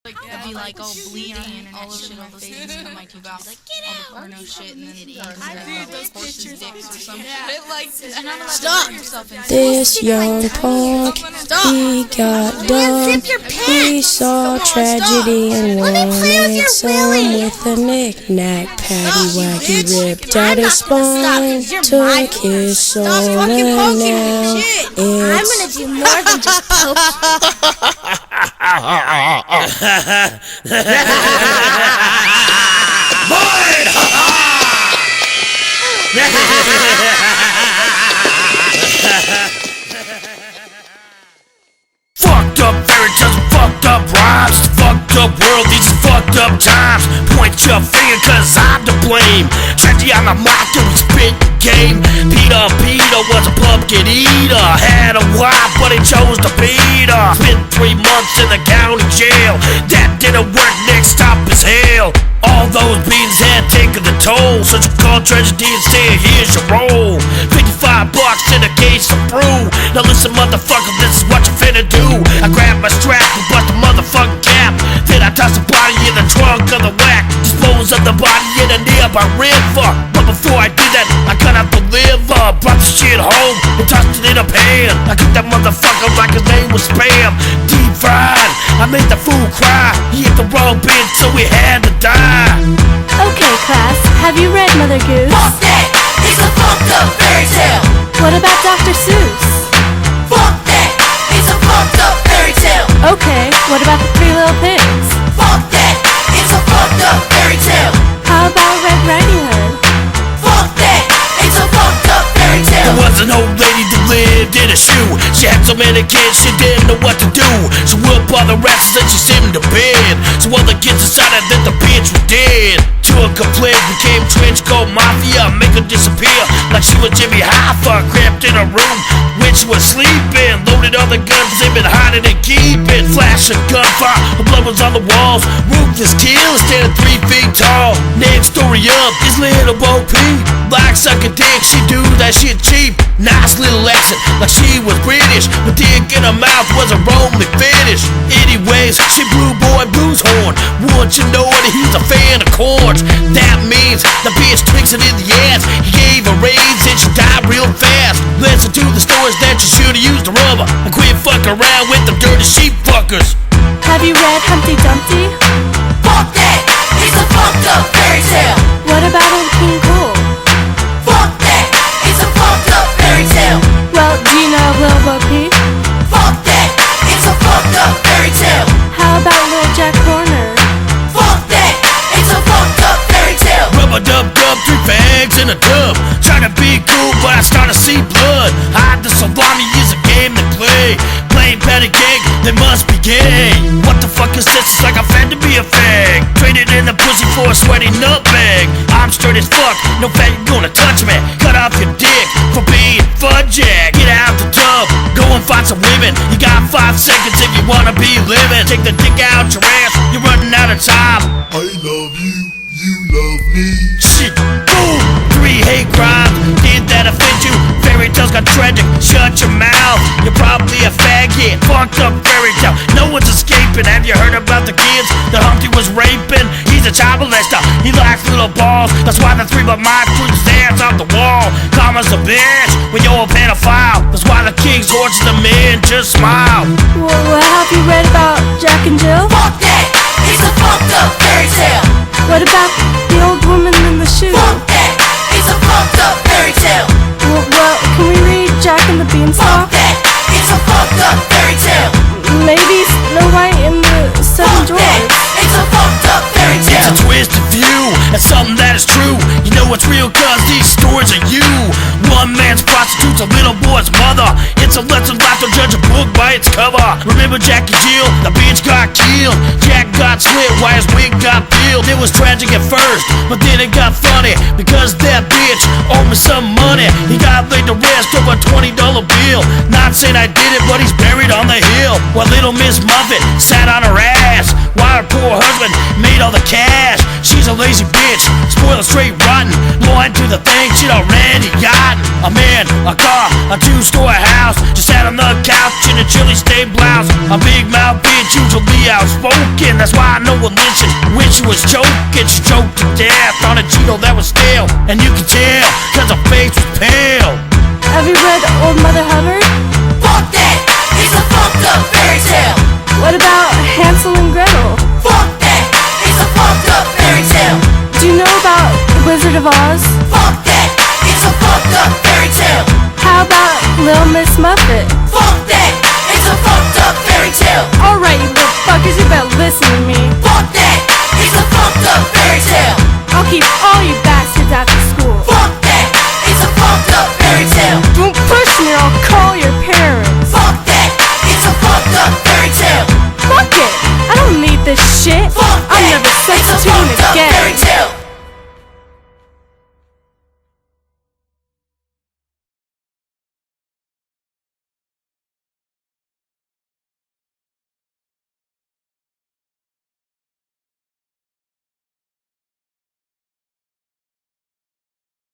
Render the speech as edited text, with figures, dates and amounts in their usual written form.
It'd be like all bleeding and all shit, all those things come my teacher would be like, get out, all the porno shit, and then those pictures, dicks or some shit. And I'm allowed to burn yourself in. This young punk, he got dumb. He saw tragedy and wanted some with a knick-knack, patty-wacky, ripped out his spine, took his soul, and now it's... I'm gonna do more than just poke. Fucked up fairytales, fucked up rhymes, fucked up world, these fucked up times. Point your finger cause I'm to blame. Trendy on the mic to spit game. Peter was a pumpkin eater. Had a wife but he chose to beat her. Spent 3 months in the county jail. That didn't work, next stop is hell. All those beans had taken the toll. Such a called tragedy instead, here's your roll. $55 in a case of brew. Now listen motherfucker, this is what you finna do. I grab my strap and bust the motherfucking cap. Then I toss the body in the trunk of the whack. Dispose of the body in a nearby river. But before I did that, I cut out the liver. Brought the shit home and tossed it in a pan. I cooked that motherfucker like his name was Spam. Deep fried, I made the fool cry. He hit the wrong bitch so he had to die. Okay, class, have you read Mother Goose? Fuck that! It's a fucked up fairy tale! What about Dr. Seuss? Fuck that! It's a fucked up fairy tale! Okay, what about the Three Little Pigs? Fuck that! It's a fucked up fairy tale! How about Red Riding Hood? Fuck that! It's a fucked up fairy tale! There was an old lady that lived in a shoe. She had so many kids she didn't know what to do. She whooped all the rats and she sent them to bed. So all the kids decided that the bitch was dead. Took a pledge, became trench coat mafia. Make her disappear like she was Jimmy Hoffa. Crept in her room when she was sleeping. Loaded all the guns they've been hiding and keeping. Flashing gunfire, her blood was on the walls. Ruthless kill, standing 3 feet tall. Next story up is little Bo Peep. Black sucker dick, she do that shit cheap. Nice little accent, like she was British. But dick in her mouth was a Roman fetish. Anyways, she blew boy blues horn. Once you know that he's a fan of chords. That means the bitch tweaks it in the ass. He gave her AIDS and she died real fast. Listen to the stories that you should've used the rubber. And quit fucking around with them dirty sheep fuckers. Have you read Humpty Dumpty? Fuck that! It's a fucked up fairy tale! What about Old King Cole? Fuck that! It's a fucked up fairy tale! Well, do you know Little Bo Peep? Fuck that! It's a fucked up fairy tale! How about Little Jack Horner? Fuck that! It's a fucked up fairy tale! Rub-a-dub-dub, 3 fags in a tub. Trying to be cool, but I start to see blood. Hide the salami is a game to play. Plain patty cake, they must be gay. What the fuck is this? It's like I'm fed to be a fag. Traded in the pussy for a sweaty nutbag. I'm straight as fuck, no fat you gonna touch me. Cut off your dick for being fudjack. Get out the tub, go and find some women. You got 5 seconds if you wanna be living. Take the dick out your ass, you're running out of time. I love you, you love me. Shit, boom, 3 hate crimes. Did that offend you? Fairy tales got tragic, shut your mouth. You're probably a faggot, fucked up fairy tale. No one's escaping. Have you heard about the kids that Humpty was raping? He's a child molester, he likes little balls. That's why the 3 but my crew stands off the wall. Karma's a bitch when you're a pedophile. That's why the king's hordes the men just smile. Well, have you read about Jack and Jill? Fuck that! It's a fucked up fairy tale! What about the old woman in the shoe? Fuck that! It's a fucked up fairy tale! Well, can we read Jack and the Beanstalk? Fuck that! It's a fucked up fairy tale! Maybe Snow White and the 7 Fuck that! Dwarfs? It's a fucked up fairy It's tale! a twisted view, and something that is true. You know it's real cause these stories are you. One man's prostitute's a little boy's mother. It's a lesson life, don't judge a book by its cover. Remember Jack and Jill? The bitch got killed. Jack got slit while his wig got peeled. It was tragic at first, but then it got funny. Because that bitch owed me some money. He got laid to rest over a $20 bill. Not saying I did it, but he's buried on the hill. While little Miss Muffet sat on her ass, while her poor husband made all the cash. She's a lazy bitch, spoiled straight rotten. Loyal to the things she'd already gotten. A man, a car, a 2-story house. Just sat on the couch in a chilly state blouse. A big mouth bitch, usually outspoken. that's why I know a lynching. When she was joking, stroked to death on a Cheeto that was stale. And you could tell, cause her face was pale. Have you read Old Mother Hubbard? Fuck that, it's a fucked up fairy tale. What about Hansel and Gretel? Fuck that, it's a fucked up fairy tale. Do you know about The Wizard of Oz? Fuck that, it's a fucked up fairy tale. How about Little Miss Muffet? Fuck that, it's a fucked up fairy tale. Alright, you little fuckers, you better listen to me. Fuck that, it's a fucked up fairy tale. I'll keep all you bastards after school. Fuck that, it's a fucked up fairy tale. Don't push me or I'll call your parents. Fuck that, it's a fucked up fairy tale. Fuck it! I don't need this shit. Fuck I'm that, never it's a substituting fucked up again.